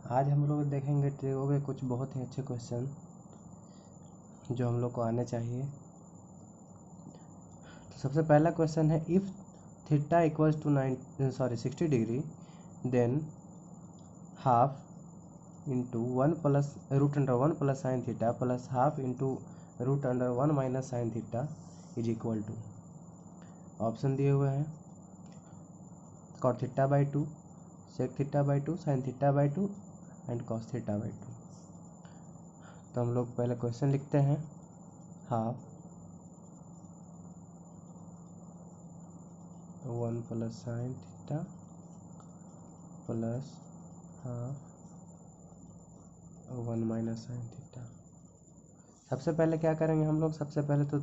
आज हम लोग देखेंगे ट्रिगो के कुछ बहुत ही अच्छे क्वेश्चन जो हम लोग को आने चाहिए। तो सबसे पहला क्वेश्चन है, if theta equals to 60 degree then half into 1 plus root under 1 plus sine theta plus half into root under 1 minus sine theta is equal to. Option दिए हुए हैं cot theta by 2, sec theta by 2, sine theta by 2 and cos theta by 2। तो हम लोग पहले question लिखते हैं, half 1 plus sine theta plus half 1 minus sine theta. सबसे पहले क्या करेंगे हम लोग, सबसे पहले तो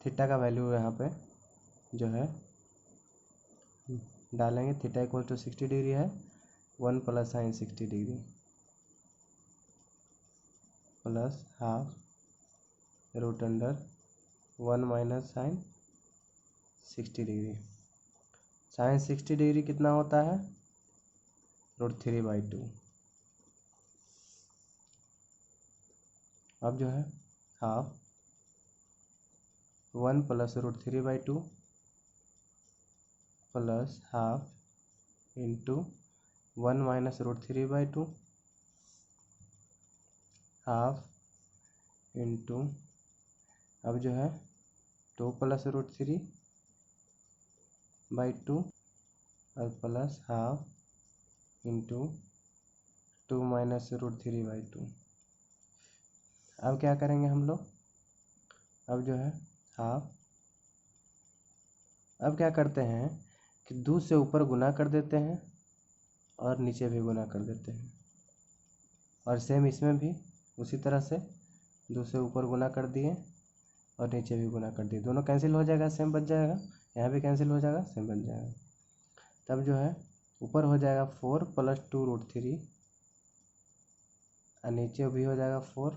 थीटा का वैल्यू यहाँ पे जो है डालेंगे। थीटा इक्वल टू 60 डिग्री है, 1 plus sine 60 degree plus half root under 1 minus sine 60 degree. Sine 60 degree कितना होता है, √3/2। अब जो है half 1 plus √3/2 plus half into 1 minus √3/2 half into अब जो है 2 प्लस √3/2 और प्लस हाफ इंटू 2 माइनस √3/2। अब क्या करेंगे हम लोग, अब जो है हाफ, अब क्या करते हैं कि 2 से ऊपर गुना कर देते हैं और नीचे भी गुना कर देते हैं, और सेम इसमें भी उसी तरह से 2 से ऊपर गुना कर दिए और नीचे भी गुना कर दिए। दोनों कैंसिल हो जाएगा, सेम बच जाएगा, यहाँ भी कैंसिल हो जाएगा, सेम बच जाएगा। तब जो है ऊपर हो जाएगा 4 प्लस 2√3 और नीचे भी हो जाएगा 4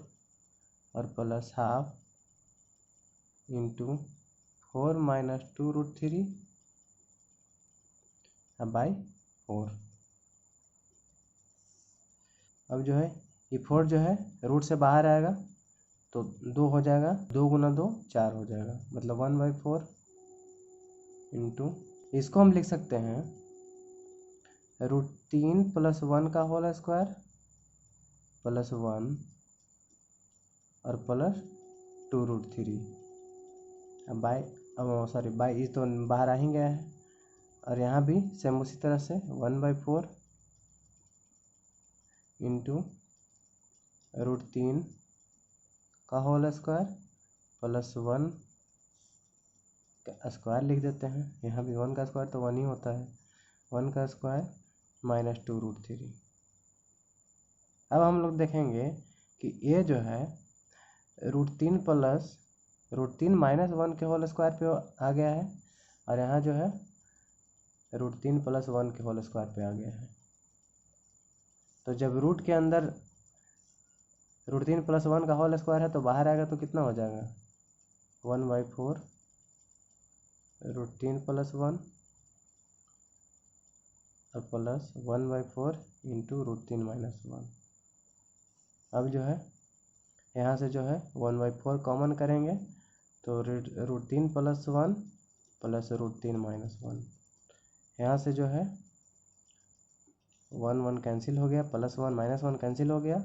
और plus half into 4 minus 2√3 by 4। अब जो है ये 4 जो है रूट से बाहर आएगा तो 2 हो जाएगा, 2 गुना 2 4 हो जाएगा, मतलब 1/4 इंटू, इसको हम लिख सकते हैं √3 प्लस 1 का होल स्क्वायर प्लस 1 और प्लस 2√3 बाई, सॉरी बाई, ये तो बाहर आ ही गया है, और यहाँ भी सेम उसी तरह से 1/4 इंटू √3 का होल स्क्वायर प्लस 1 का स्क्वायर लिख देते हैं। यहाँ भी 1 का स्क्वायर तो 1 ही होता है, 1 का स्क्वायर माइनस 2√3। अब हम लोग देखेंगे कि ये जो है √3 प्लस √3 माइनस 1 के होल स्क्वायर पे आ गया है, और यहाँ जो है √3 प्लस 1 के होल स्क्वायर पे आ गया है। तो जब रूट के अंदर √3 प्लस 1 का होल स्क्वायर है तो बाहर आएगा तो कितना हो जाएगा, 1/4 √3 प्लस 1 और प्लस 1/4 इंटू √3 माइनस 1। अब जो है यहाँ से जो है 1/4 कॉमन करेंगे तो √3 प्लस 1 प्लस √3 माइनस 1, यहाँ से जो है 1 कैंसिल हो गया, प्लस 1 माइनस 1 कैंसिल हो गया,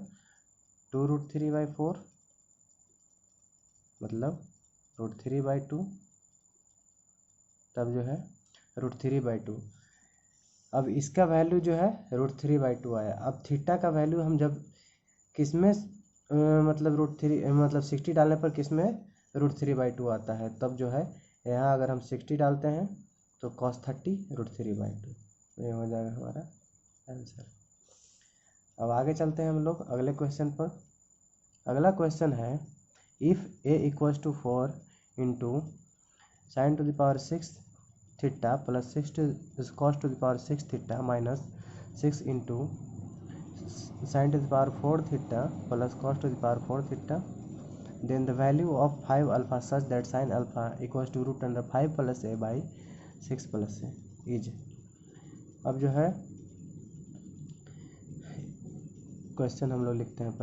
2√3/4 मतलब √3/2, तब जो है √3/2। अब इसका वैल्यू जो है √3/2 आया। अब थीटा का वैल्यू हम जब किस में मतलब √3 मतलब 60 डालने पर किस में √3/2 आता है, तब जो है यहाँ अगर हम 60 डालते हैं तो cos 30 √3/2, ये हो जाएगा हमारा आंसर। अब आगे चलते हैं हम लोग अगले क्वेश्चन पर। अगला क्वेश्चन है, if a equals to 4 into sin⁻6 theta plus 6 cos⁻6 theta minus 6 into sin⁻4 theta plus cos⁻4 theta, then the value of 5 alpha such that sin alpha equals to √5 plus a by 6 plus a is। अब जो है question हम लोग लिखते हैं।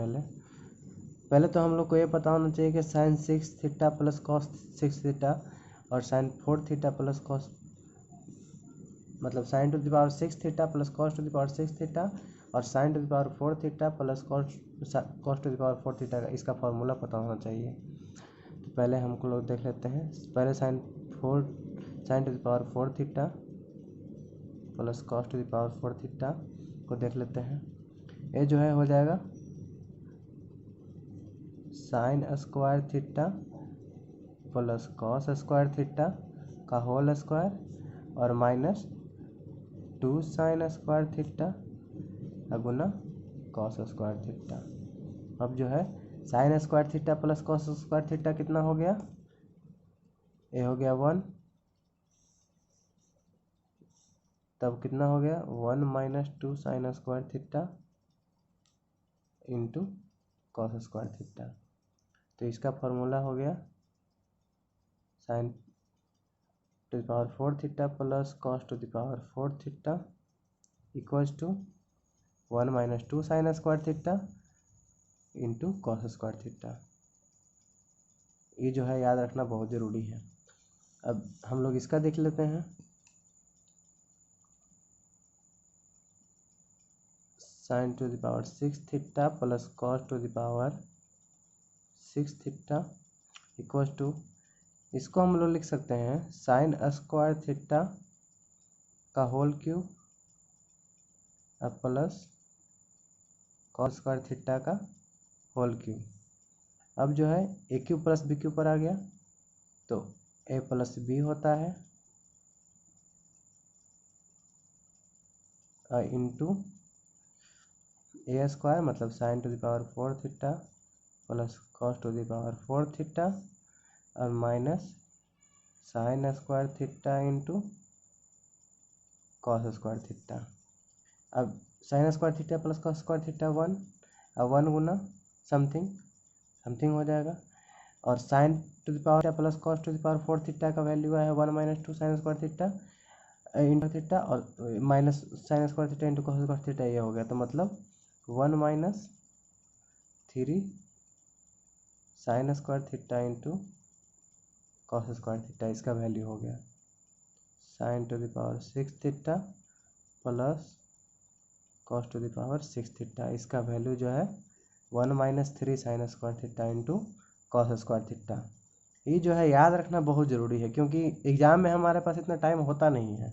पहले तो हम लोग को ये पता होना चाहिए कि sine 6 theta plus cos 6 theta और साइन 4 थीटा प्लस कॉस, मतलब sine to the power 6 theta plus cos to the power 6 theta और sine to the power 4 theta plus cos to the power 4 theta का इसका formula पता होना चाहिए। तो पहले हमको लोग देख लेते हैं। पहले sign to the power 4 theta plus cos to the power 4 theta को देख लेते हैं। ये जो है हो जाएगा sine square theta plus cos square theta का होल स्क्वायर और माइनस 2 साइन स्क्वायर थीटा गुना कॉस स्क्वायर थीटा। अब जो है sine square theta plus cos square theta कितना हो गया, ये हो गया 1, तब कितना हो गया 1 minus 2 sine square theta into cos square theta. तो इसका फॉर्मूला हो गया sine to the power 4 theta plus cos to the power 4 theta equals to 1 minus 2 sine square theta into cos square theta. ये जो है याद रखना बहुत ज़रूरी है। अब हम लोग इसका देख लेते हैं। Sine to the power 6 theta plus cos to the power 6 theta equals to, इसको हम लोग लिख सकते हैं साइन स्क्वायर थीटा का whole cube plus cos square theta का होल क्यूब। अब जो है a cube plus b cube पर आ गया तो ए प्लस बी होता है इंटू ए स्क्वायर, मतलब sine to the power 4 theta plus cos to the power 4 theta और minus sine square theta into cos square theta. अब sine square theta plus cos square theta 1, अब 1 गुना something हो जाएगा और sine to the power theta plus cos to the power 4 theta का value है 1 minus 2 sine square theta into theta और minus sine square theta into cos square theta, ये हो गया। तो मतलब 1 minus 3 sine square theta into cos square theta, इसका value हो गया sine to the power 6 theta plus cos to the power 6 theta, इसका वैल्यू जो है 1 minus 3 sine square theta into cos square theta. ये जो है याद रखना बहुत ज़रूरी है क्योंकि एग्ज़ाम में हमारे पास इतना टाइम होता नहीं है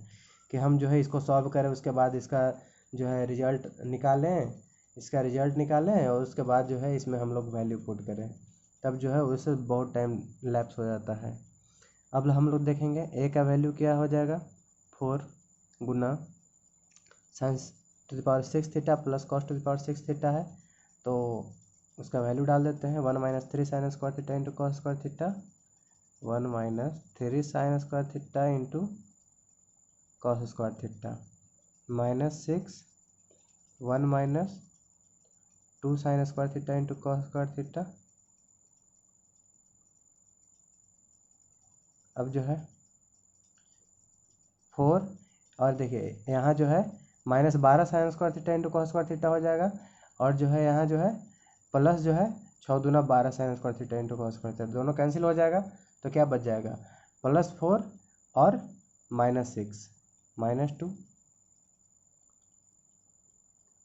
कि हम जो है इसको सॉल्व करें, उसके बाद इसका जो है रिजल्ट निकालें, और उसके बाद जो है इसमें हम लोग वैल्यू पुट करें, तब जो है उससे बहुत टाइम लैप्स हो जाता है। अब हम लोग देखेंगे ए का वैल्यू क्या हो जाएगा 4 गुना sine to the power 6 theta plus cos to the power 6 theta है, तो उसका वैल्यू डाल देते हैं 1 minus 3 sine square theta into cos square theta, 1 minus 3 sine square theta into cos square theta minus 6 1 minus 2 sine square theta into cos square theta. अब जो है 4 और देखिए यहाँ जो है minus 12 sine square theta into cos square theta हो जाएगा और जो है यहाँ जो है प्लस जो है 6 दूना 12 sine square theta into cos square theta, दोनों कैंसिल हो जाएगा तो क्या बच जाएगा +4 और -6 -2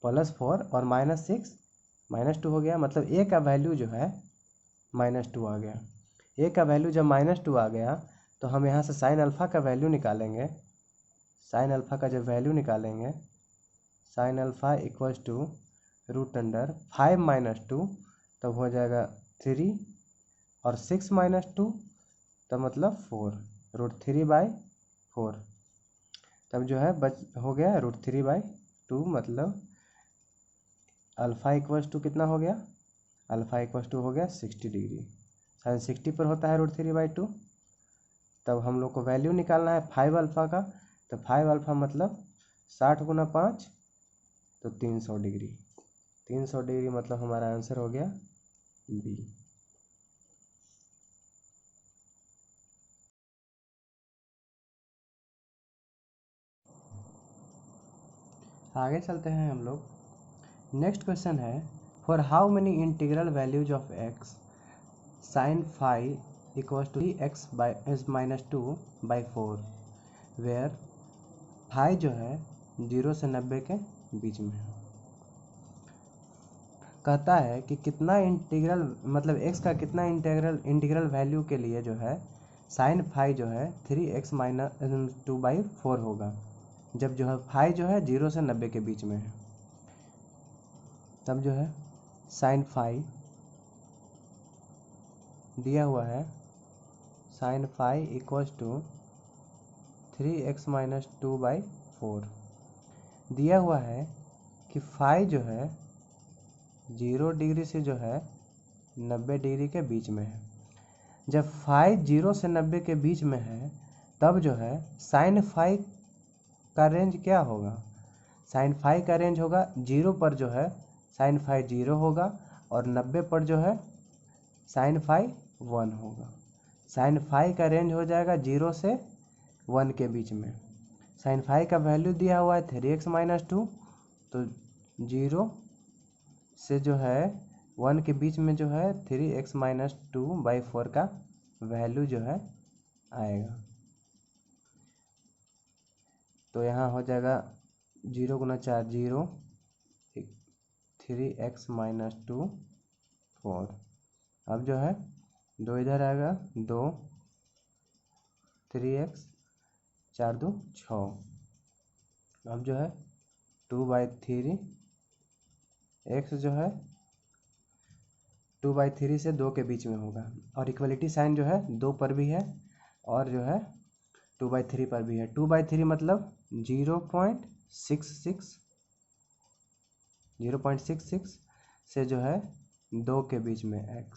+4 और -6 -2 हो गया, मतलब ए का वैल्यू जो है -2 आ गया। ए का वैल्यू जब -2 आ गया तो हम यहाँ से साइन अल्फ़ा का वैल्यू निकालेंगे। साइन अल्फ़ा का जब वैल्यू निकालेंगे साइन अल्फ़ा इक्वल्स टू √5 - 2, तब हो जाएगा 3 और 6 - 2 तब मतलब 4 √3/4, तब जो है हो गया √3/2, मतलब अल्फ़ा इक्वल्स टू कितना हो गया, अल्फ़ा इक्वल्स टू हो गया 60 डिग्री। साइन 60 पर होता है √3/2, तब हम लोग को वैल्यू निकालना है 5 अल्फ़ा का, तो 5 अल्फ़ा मतलब 60 गुना 5 तो 300 डिग्री। 300 डिग्री मतलब हमारा आंसर हो गया बी। आगे चलते हैं हम लोग। नेक्स्ट क्वेश्चन है for how many integral values of x sine phi equals to x by minus 2/4 where phi जो है 0 से 90 के बीच में है। कहता है कि कितना इंटीग्रल मतलब x का कितना इंटीग्रल वैल्यू के लिए जो है साइन फाई जो है 3x माइनस 2/4 होगा, जब जो है फाई जो है 0 से 90 के बीच में है। तब जो है साइन फाई दिया हुआ है sine phi equals to 3x minus 2/4 दिया हुआ है कि फाई जो है 0 डिग्री से जो है 90 डिग्री के बीच में है। जब फाई 0 से 90 के बीच में है तब जो है साइन फाई का रेंज क्या होगा? साइन फाई का रेंज होगा 0 पर जो है साइन फाई 0 होगा और 90 पर जो है साइन फाई 1 होगा। साइन फाई का रेंज हो जाएगा 0 से 1 के बीच में। साइन फाई का वैल्यू दिया हुआ है 3x माइनस 2, तो 0 से जो है 1 के बीच में जो है 3x माइनस 2/4 का वैल्यू जो है आएगा। तो यहाँ हो जाएगा 0 गुना 4 0, 3x माइनस 2/4। अब जो है 2 इधर आएगा 2, 3x 4 2 6। अब जो है 2/3 x जो है 2/3 से 2 के बीच में होगा और इक्वलिटी साइन जो है 2 पर भी है और जो है 2/3 पर भी है। 2/3 मतलब 0.66 से जो है 2 के बीच में x,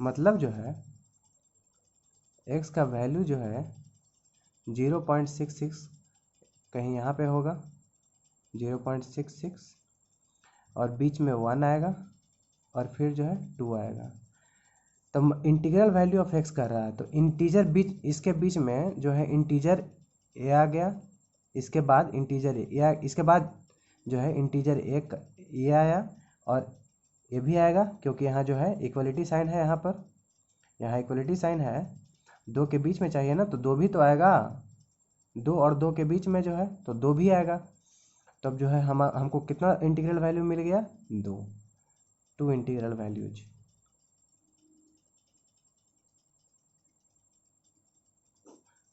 मतलब जो है x का वैल्यू जो है 0.66 कहीं यहाँ पे होगा 0.66 और बीच में 1 आएगा और फिर जो है 2 आएगा। तो इंटीग्रल वैल्यू ऑफ x कर रहा है, तो इंटीजर बीच इसके बीच में जो है इंटीजर a आ गया, इसके बाद इंटीजर a या इसके बाद जो है इंटीजर a आया और ये भी आएगा क्योंकि यहाँ जो है इक्वलिटी साइन है, यहाँ इक्वलिटी साइन है, 2 के बीच में चाहिए ना, तो 2 भी तो आएगा, 2 और 2 के बीच में जो है तो 2 भी आएगा। तब जो है हमको कितना इंटीग्रल वैल्यू मिल गया? 2 इंटीग्रल वैल्यूज।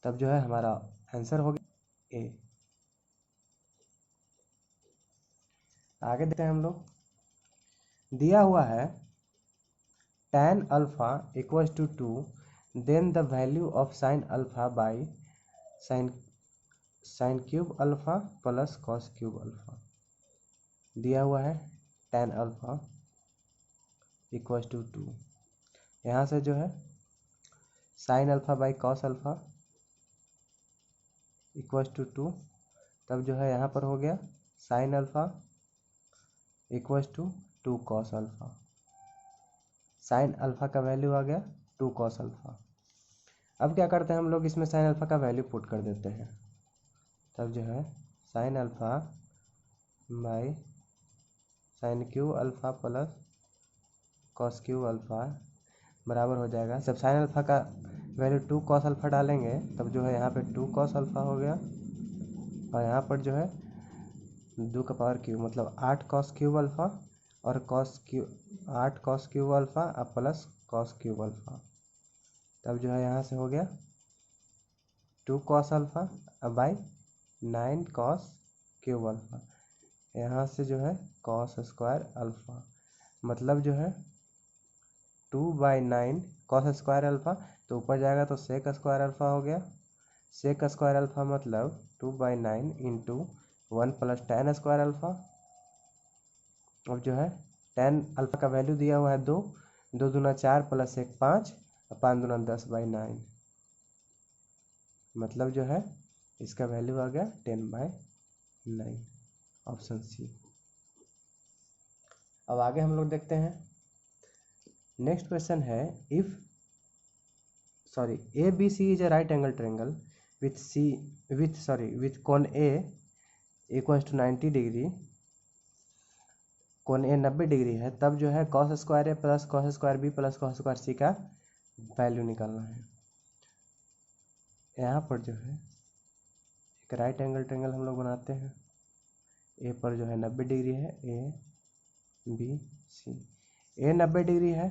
तब जो है हमारा आंसर हो गया ए। आगे देखते हैं हम लोग, दिया हुआ है tan alpha equals to 2, then the value of sine alpha by sine cube alpha plus cos cube alpha. दिया हुआ है tan अल्फा इक्वल्स टू 2, यहाँ से जो है sine alpha by cos alpha equals to 2, तब जो है यहाँ पर हो गया sine alpha equals to 2 cos alpha. Sine alpha का वैल्यू आ गया 2 कॉस अल्फा। अब क्या करते हैं हम लोग, इसमें साइन अल्फा का वैल्यू पुट कर देते हैं। तब जो है sine alpha by sign Q alpha plus cos Q alpha बराबर हो जाएगा, जब साइन अल्फा का वैल्यू 2 कॉस अल्फा डालेंगे तब जो है यहाँ पे 2 कॉस अल्फा हो गया और यहाँ पर जो है 2 का पावर क्यू मतलब 8 कॉस क्यूब अल्फा और 8 कॉस क्यूब अल्फा अब प्लस कॉस क्यूब अल्फा। तब जो है यहाँ से हो गया 2 कॉस अल्फा अब बाई 9 कॉस क्यूब अल्फा, यहाँ से जो है कॉस स्क्वायर अल्फा, मतलब जो है 2/9 कॉस स्क्वायर अल्फा, तो ऊपर जाएगा तो सेक स्क्वायर अल्फा हो गया। सेक स्क्वायर अल्फा मतलब 2/9 into 1 plus tan square alpha. अब जो है tan अल्फा का वैल्यू दिया हुआ है 2, 2 दूना 4 प्लस 1 5 और 5 दूना 10/9, मतलब जो है इसका वैल्यू आ गया 10/9, ऑप्शन सी। अब आगे हम लोग देखते हैं, नेक्स्ट क्वेश्चन है if ABC is a right angle triangle with cone A equals to 90 degree कोण ए 90 डिग्री है, तब जो है cos square A plus cos square B plus cos square C का वैल्यू निकालना है। यहाँ पर जो है एक राइट एंगल ट्रायंगल हम लोग बनाते हैं। ए पर जो है 90 डिग्री है, A B C. A 90 degree है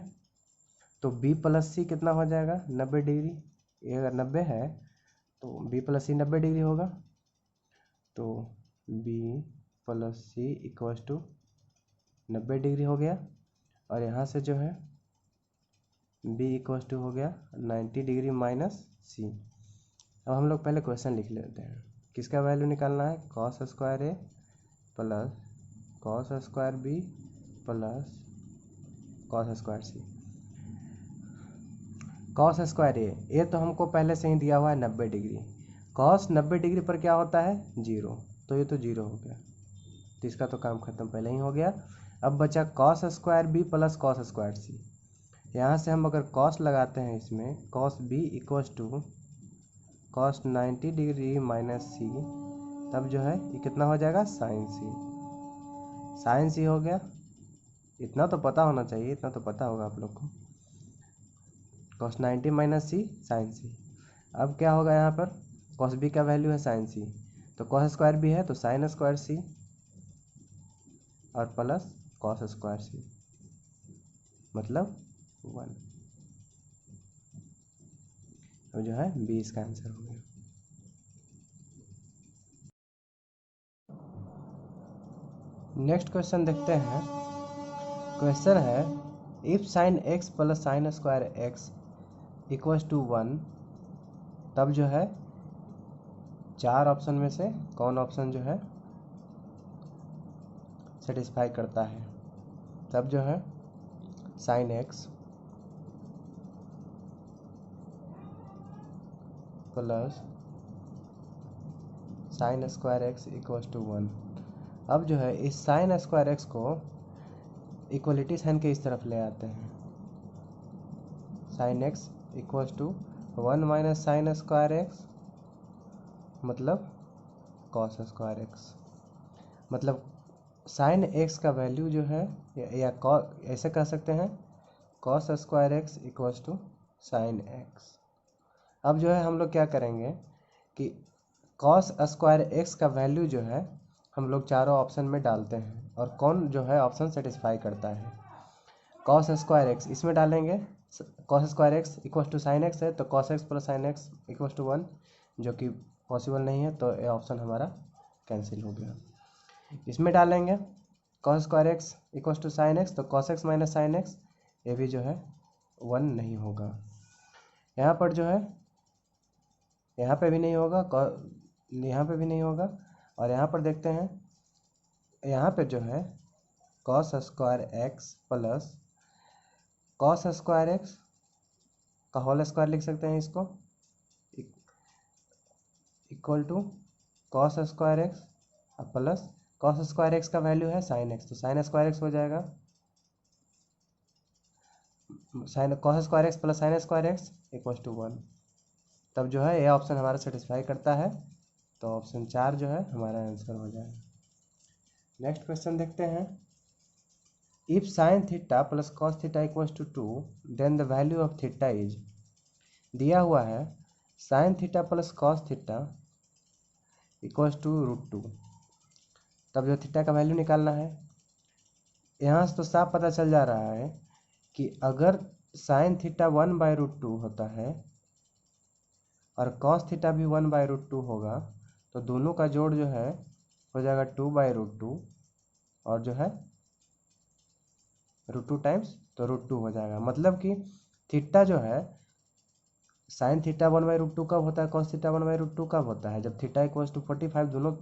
तो बी प्लस सी कितना हो जाएगा 90 डिग्री। ए अगर 90 है तो बी प्लस सी 90 डिग्री होगा, तो b plus c equals to 90 degree हो गया। और यहाँ से जो है बी इक्वल्स टू हो गया 90 डिग्री माइनस सी। अब हम लोग पहले क्वेश्चन लिख लेते हैं। किसका वैल्यू निकालना है, cos square A plus cos square B plus cos square C. Cos square A तो हमको पहले से ही दिया हुआ है 90 डिग्री। कॉस 90 डिग्री पर क्या होता है 0, तो ये तो 0 हो गया, तो इसका तो काम खत्म पहले ही हो गया। अब बचा cos square B plus cos square C. यहाँ से हम अगर कॉस लगाते हैं इसमें, cos B equals to cos 90 degree minus C, तब जो है ये कितना हो जाएगा साइन सी। साइन सी हो गया, इतना तो पता होना चाहिए, इतना तो पता होगा आप लोग को। कॉस 90 माइनस सी साइन सी। अब क्या होगा यहाँ पर, कॉस बी का वैल्यू है साइन सी, तो कॉस स्क्वायर बी है तो साइन स्क्वायर सी और प्लस कॉस स्क्वायर सी, मतलब 1। अब जो है बी इसका आंसर हो गया। नेक्स्ट क्वेश्चन देखते हैं। क्वेश्चन है if sine x plus sine square x equals to 1, तब जो है 4 ऑप्शन में से कौन ऑप्शन जो है सेटिस्फाई करता है। तब जो है sine x plus sine square x equals to 1। अब जो है इस साइन स्क्वायर एक्स को इक्वलिटी साइन के इस तरफ ले आते हैं। Sine x equals to 1 minus sine square x, मतलब कॉस स्क्वायर एक्स। मतलब साइन एक्स का वैल्यू जो है या ऐसे कह सकते हैं cos square x equals to sine x. अब जो है हम लोग क्या करेंगे कि कॉस स्क्वायर एक्स का वैल्यू जो है हम लोग चारों ऑप्शन में डालते हैं और कौन जो है ऑप्शन सेटिस्फाई करता है। कॉस स्क्वायर एक्स इसमें डालेंगे, cos square x equals to sine x है तो cos x plus sine x equals to 1, जो कि पॉसिबल नहीं है, तो ये ऑप्शन हमारा कैंसिल हो गया। इसमें डालेंगे cos square x equals to sine x, तो cos X minus sine X, ये भी जो है 1 नहीं होगा। यहाँ पर जो है यहाँ पे भी नहीं होगा, यहाँ पे भी नहीं होगा। और यहाँ पर देखते हैं, यहाँ पे जो है cos square x plus cos square x का होल स्क्वायर लिख सकते हैं इसको, equal to cos square x plus cos square x का वैल्यू है साइन एक्स, तो साइन स्क्वायर एक्स हो जाएगा sine cos square x plus sine square x equal to 1। तब जो है ये ऑप्शन हमारा सेटिस्फाई करता है, तो ऑप्शन 4 जो है हमारा आंसर हो जाएगा। नेक्स्ट क्वेश्चन देखते हैं। If sine theta plus cos theta equals to 2 then the value of theta is. दिया हुआ है sine theta plus cos theta equals to √2, तब जो थीटा का वैल्यू निकालना है। यहाँ से तो साफ पता चल जा रहा है कि अगर साइन थीटा 1/√2 होता है और कॉस थीटा भी 1/√2 होगा, तो दोनों का जोड़ जो है हो जाएगा 2/√2, और जो है √2 टाइम्स तो √2 हो जाएगा। मतलब कि थीटा जो है साइन थीटा 1/√2 कब होता है, कॉस थीटा 1/√2 कब होता है, जब थीटा इक्वल्स टू 45, दोनों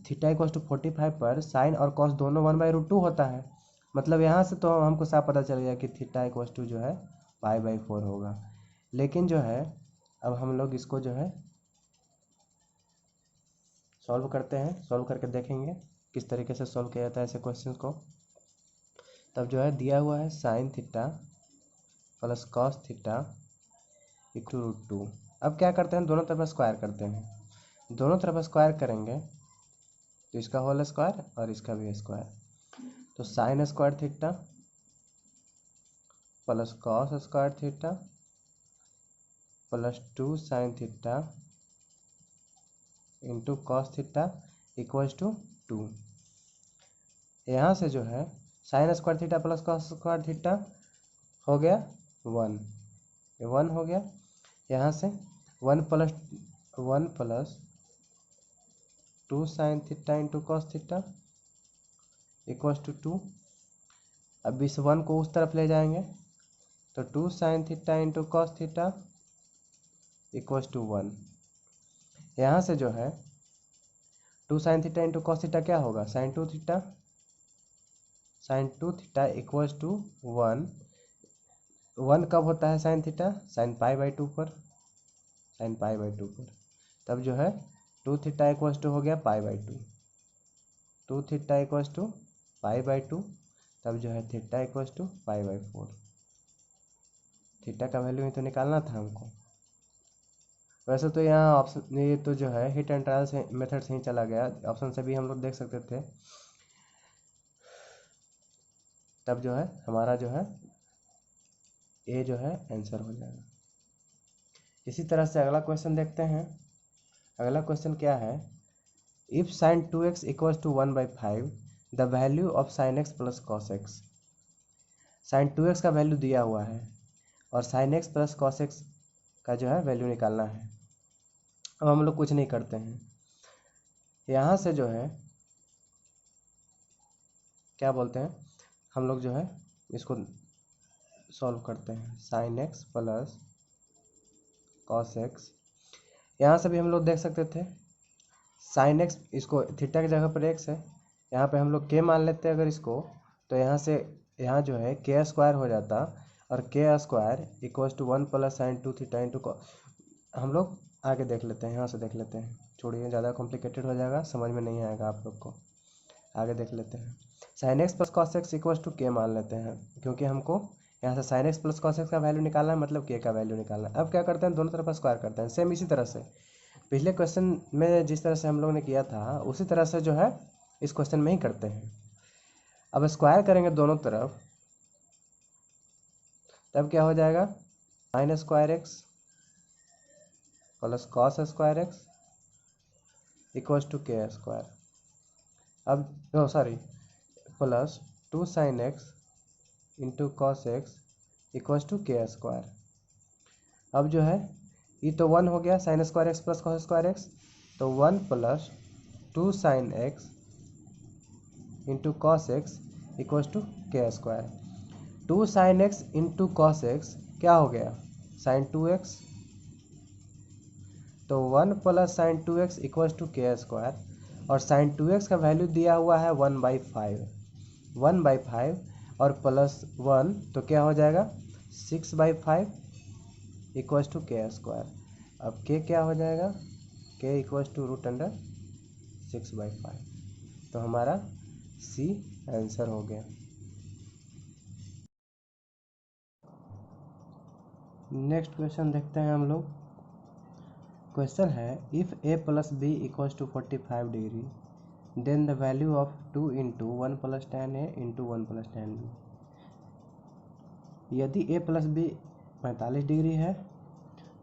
थीटा इक्वल्स टू 45 पर साइन और कॉस दोनों 1/√2 होता है। मतलब यहाँ से तो हमको साफ पता चल गया कि थीटा इक्वल्स टू जो है π/4 होगा। लेकिन जो है अब हम लोग इसको जो है सॉल्व करते हैं, सॉल्व करके देखेंगे किस तरीके से सॉल्व किया जाता है ऐसे क्वेश्चन को। तब जो है दिया हुआ है sine theta plus cos theta equal to √2। अब क्या करते हैं, दोनों तरफ स्क्वायर करते हैं। दोनों तरफ स्क्वायर करेंगे तो इसका होल स्क्वायर और इसका भी स्क्वायर, तो sine square theta plus cos square theta plus 2 sine theta into cos theta equals to 2। यहाँ से जो है sine square theta plus cos square theta हो गया 1, ये 1 हो गया। यहाँ से 1 plus 2 sine theta into cos theta equals to 2। अब इस 1 को उस तरफ ले जाएंगे तो 2 sine theta into cos theta equals to 1। यहाँ से जो है 2 sine theta into cos theta क्या होगा, sine 2 theta. Sine 2 theta equals to 1। 1 कब होता है sine theta, sine pi by 2 पर, साइन पाई बाई 2 पर। तब जो है 2 थीटा इक्वल्स टू हो गया pi by 2, 2 theta equals to pi by 2। तब जो है theta equals to pi by 4। Theta का वैल्यू ही तो निकालना था हमको। वैसे तो यहाँ ऑप्शन ये तो जो है हिट एंड ट्रायल से मेथड से ही चला गया, ऑप्शन से भी हम लोग देख सकते थे। तब जो है हमारा जो है ए जो है आंसर हो जाएगा। इसी तरह से अगला क्वेश्चन देखते हैं। अगला क्वेश्चन क्या है, if sine 2x equals to 1/5 the value of sine x plus cos x. Sine 2x का वैल्यू दिया हुआ है और sine x plus cos x का जो है वैल्यू निकालना है। अब हम लोग कुछ नहीं करते हैं, यहाँ से जो है क्या बोलते हैं, हम लोग जो है इसको सॉल्व करते हैं। Sine x plus cos x, यहाँ से भी हम लोग देख सकते थे साइन एक्स, इसको थीटा की जगह पर एक्स है, यहाँ पे हम लोग के मान लेते हैं अगर इसको, तो यहाँ से यहाँ जो है के स्क्वायर हो जाता और k square equals to 1 plus sine 2 theta into. हम लोग आगे देख लेते हैं, यहाँ से देख लेते हैं, छोड़िए ज़्यादा कॉम्प्लिकेटेड हो जाएगा, समझ में नहीं आएगा आप लोग को। आगे देख लेते हैं, sine x plus cos x equals to k मान लेते हैं, क्योंकि हमको यहाँ से sine x plus cos x का वैल्यू निकालना है, मतलब के का वैल्यू निकालना है। अब क्या करते हैं, दोनों तरफ स्क्वायर करते हैं, सेम इसी तरह से पिछले क्वेश्चन में जिस तरह से हम लोग ने किया था उसी तरह से जो है इस क्वेश्चन में ही करते हैं। अब स्क्वायर करेंगे दोनों तरफ, तब क्या हो जाएगा, sine square x plus cos square x equals to K square. अब sorry plus 2 sine X into cos x equals to K square. अब जो है ये तो 1 हो गया, sine square x plus cos square X, तो 1 plus 2 sine X into cos x equals to K square. 2 sine X into cos X क्या हो गया, साइन 2x, तो 1 plus sign 2x equals to K square, और sign 2x का value दिया हुआ है 1/5, 1/5 और प्लस 1 तो क्या हो जाएगा 6/5 इक्वल्स टू के स्क्वायर। अब के क्या हो जाएगा, के इक्वल्स टू √6/5। तो हमारा सी आंसर हो गया। नेक्स्ट क्वेश्चन देखते हैं हम लोग। क्वेश्चन है, if a plus b equals to 45 degree then the value of 2 into 1 plus tan a into 1 plus tan b. यदि a प्लस बी 45 डिग्री है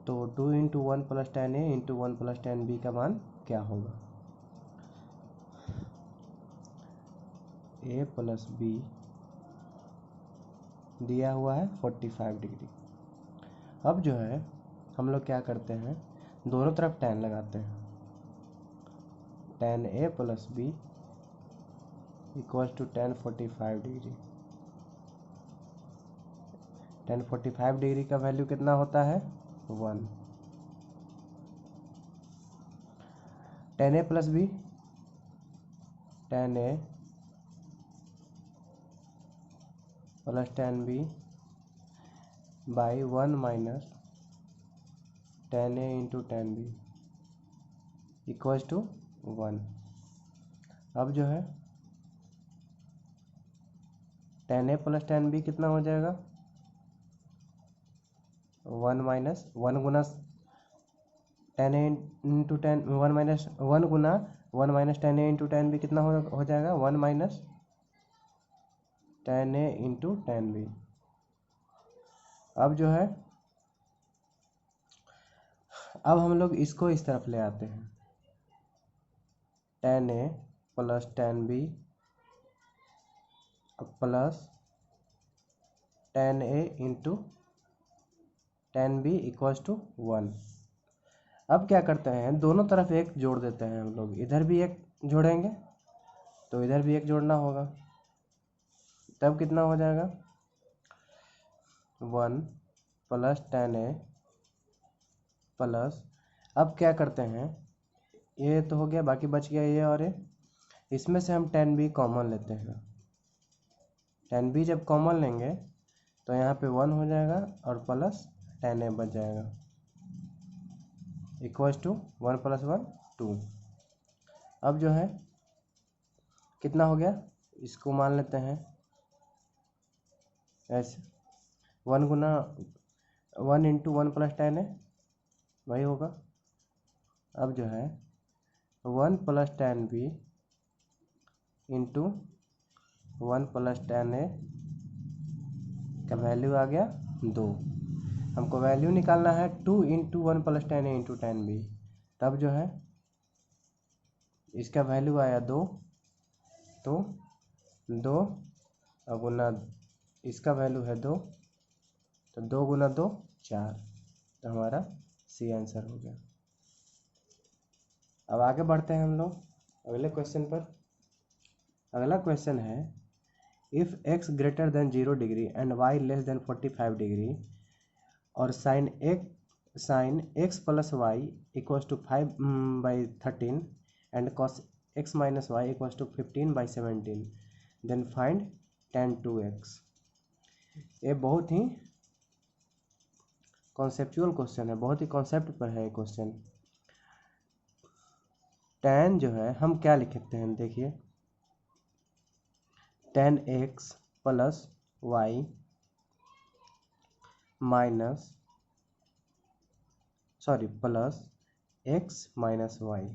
तो 2 into 1 plus tan a into 1 plus tan b का मान क्या होगा। a plus B दिया हुआ है 45 डिग्री। अब जो है हम लोग क्या करते हैं, दोनों तरफ tan लगाते हैं, tan a plus b equals to tan 45 degree. tan 45 degree का वैल्यू कितना होता है 1। tan a plus b, tan a plus tan b by 1 minus tan a into tan b equals to 1। अब जो है tan a plus tan b कितना हो जाएगा 1 माइनस 1 गुना tan a into tan 1 minus 1 गुना 1 minus tan a into tan b कितना हो जाएगा 1 minus tan A into tan B। अब जो है अब हम लोग इसको इस तरफ ले आते हैं, tan A plus tan B plus tan A into tan B equals to 1। अब क्या करते हैं, दोनों तरफ एक जोड़ देते हैं हम लोग, इधर भी एक जोड़ेंगे तो इधर भी एक जोड़ना होगा, तब कितना हो जाएगा 1 प्लस tan A प्लस, अब क्या करते हैं, ये तो हो गया, बाकी बच गया ये और ये, इसमें से हम tan B कॉमन लेते हैं। tan B जब कॉमन लेंगे तो यहाँ पे 1 हो जाएगा और प्लस tan A बच जाएगा इक्वल्स टू 1 प्लस 1 2। अब जो है कितना हो गया, इसको मान लेते हैं ऐसे, 1 गुना 1 इंटू 1 प्लस tan A वही होगा। अब जो है 1 plus tan B into 1 plus tan A का वैल्यू आ गया 2। हमको वैल्यू निकालना है 2 into 1 plus tan A into tan B, तब जो है इसका वैल्यू आया 2, तो 2 और गुना इसका वैल्यू है 2, तो 2 गुना 2 4, तो हमारा सी आंसर हो गया। अब आगे बढ़ते हैं हम लोग अगले क्वेश्चन पर। अगला क्वेश्चन है, if x greater than 0 degree and y less than 45 degree और sine x plus Y equals to 5/13 and cos x minus Y equals to 15/17, then find tan 2x। ये बहुत ही कॉन्सेप्चुअल क्वेश्चन है, बहुत ही concept पर है ये question. tan जो है हम क्या लिख सकते हैं, देखिए tan x plus y minus plus x minus y,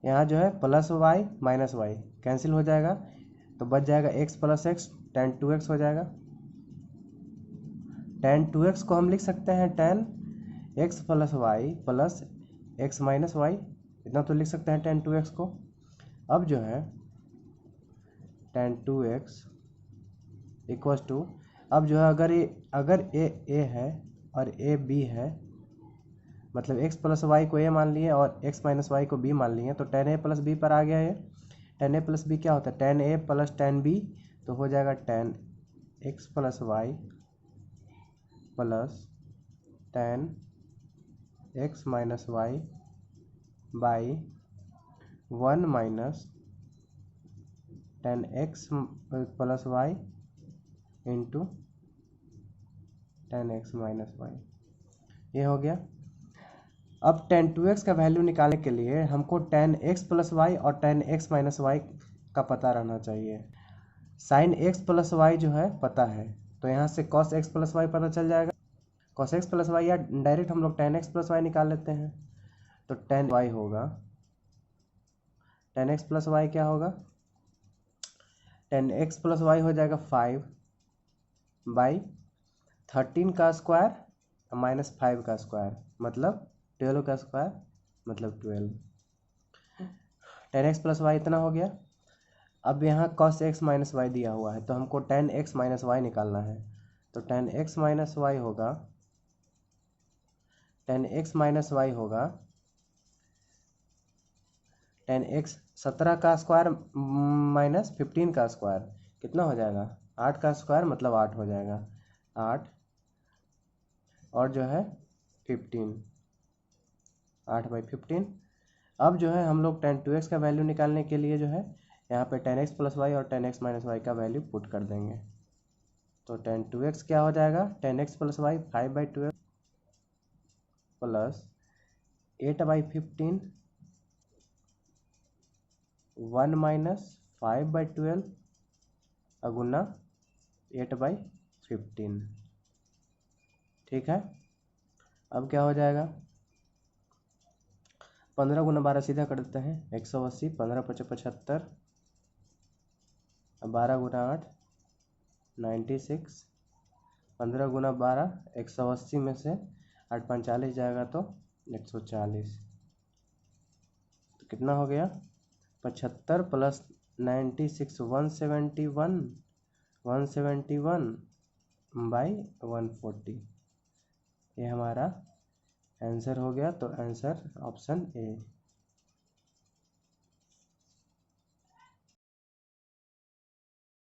यहाँ जो है plus y minus y cancel हो जाएगा, तो बच जाएगा x plus x, tan 2x हो जाएगा। tan 2x को हम लिख सकते हैं tan x plus y plus x minus y, इतना तो लिख सकते हैं tan 2x को। अब जो है tan 2x इक्वल्स टू, अब जो है अगर ए है और ए बी है, मतलब x प्लस वाई को a मान लिए और x माइनस वाई को b मान लिए, तो tan a प्लस b पर आ गया ये। tan a प्लस b क्या होता है, tan a plus tan b, तो हो जाएगा tan x plus y plus tan x minus y by 1 minus tan x plus y into tan x minus y, ये हो गया। अब tan 2x का वैल्यू निकालने के लिए हमको tan x प्लस वाई और tan x माइनस वाई का पता रहना चाहिए। साइन x प्लस वाई जो है पता है, तो यहाँ से cos x प्लस वाई पता चल जाएगा, cos x प्लस वाई, या डायरेक्ट हम लोग tan x प्लस वाई निकाल लेते हैं, तो tan y होगा, tan x प्लस वाई क्या होगा, tan x प्लस वाई हो जाएगा 5/13 का स्क्वायर माइनस 5 का स्क्वायर मतलब 12 का स्क्वायर मतलब 12। tan x प्लस वाई इतना हो गया। अब यहाँ cos x माइनस वाई दिया हुआ है, तो हमको tan x माइनस वाई निकालना है, तो tan x माइनस वाई होगा, tan x माइनस वाई होगा tan x 17 का स्क्वायर माइनस 15 का स्क्वायर, कितना हो जाएगा 8 का स्क्वायर मतलब 8 हो जाएगा, 8 और जो है 15, 8/15। अब जो है हम लोग tan 2x का वैल्यू निकालने के लिए जो है यहाँ पे tan x प्लस वाई और tan x माइनस वाई का वैल्यू पुट कर देंगे, तो tan 2x क्या हो जाएगा, tan x plus y 5/12 plus 8/15 1 minus 5/12 अगुना 8/15। ठीक है, अब क्या हो जाएगा, 15 गुना 12 सीधा कर देते हैं 180, 15 पचे 75, 12 गुना 8 96, 15 गुना 12 180 में से 8 45 जाएगा तो 140, तो कितना हो गया 75 प्लस 96 171 बाई 140, ये हमारा आंसर हो गया। तो आंसर ऑप्शन ए।